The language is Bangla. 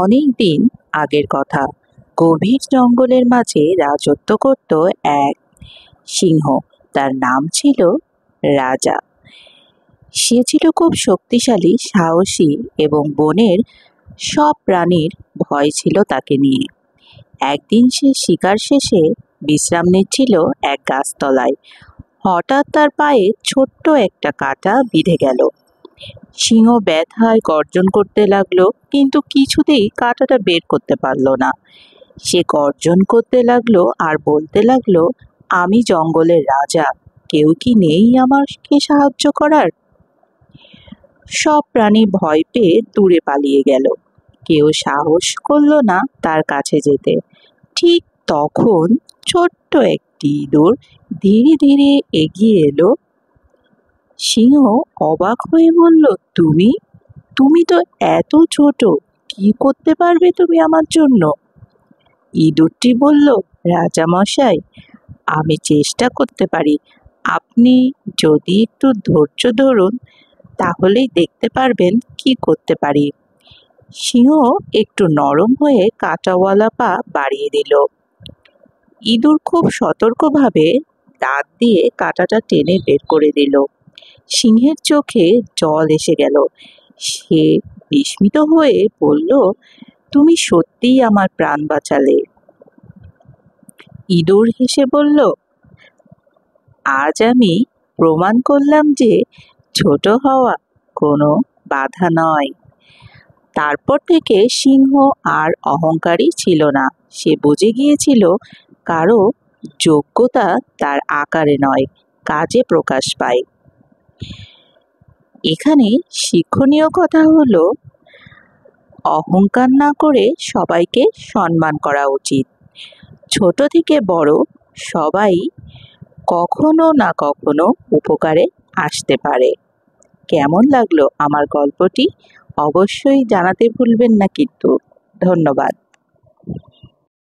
অনেক দিন আগের কথা। গভীর জঙ্গলের মাঝে রাজত্ব করত এক সিংহ। তার নাম ছিল রাজা। সে ছিল খুব শক্তিশালী, সাহসী এবং বনের সব প্রাণীর ভয় ছিল তাকে নিয়ে। একদিন সে শিকার শেষে বিশ্রাম নিচ্ছিল এক গাছতলায়। হঠাৎ তার পায়ে ছোট্ট একটা কাঁটা বিঁধে গেল। সিংহ ব্যথায় গর্জন করতে লাগলো, কিন্তু কিছুতেই কাঁটাটা বের করতে পারলো না। সে গর্জন করতে লাগলো আর বলতে লাগলো, আমি জঙ্গলের রাজা, কেউ কি নেই আমাকে সাহায্য করার? সব প্রাণী ভয় পেয়ে দূরে পালিয়ে গেল। কেউ সাহস করলো না তার কাছে যেতে। ঠিক তখন ছোট্ট একটি ইঁদুর ধীরে ধীরে এগিয়ে এলো। সিংহ অবাক হয়ে বলল, তুমি তুমি তো এত ছোট, কি করতে পারবে তুমি আমার জন্য? ইঁদুরটি বলল, রাজা মশাই, আমি চেষ্টা করতে পারি। আপনি যদি একটু ধৈর্য ধরুন, তাহলেই দেখতে পারবেন কি করতে পারি। সিংহ একটু নরম হয়ে কাঁটাওয়ালা পা বাড়িয়ে দিল। ইঁদুর খুব সতর্কভাবে দাঁত দিয়ে কাঁটাটা টেনে বের করে দিল। সিংহের চোখে জল এসে গেল। সে বিস্মিত হয়ে বলল, তুমি সত্যিই আমার প্রাণ বাঁচালে। ইঁদুর হেসে বলল, আজ আমি প্রমাণ করলাম যে ছোট হওয়া কোনো বাধা নয়। তারপর থেকে সিংহ আর অহংকারী ছিল না। সে বুঝে গিয়েছিল, কারো যোগ্যতা তার আকারে নয়, কাজে প্রকাশ পায়। এখানে শিক্ষণীয় কথা হলো, অহংকার না করে সবাইকে সম্মান করা উচিত। ছোট থেকে বড় সবাই কখনো না কখনো উপকারে আসতে পারে। কেমন লাগলো আমার গল্পটি? অবশ্যই জানাতে ভুলবেন না কিন্তু। ধন্যবাদ।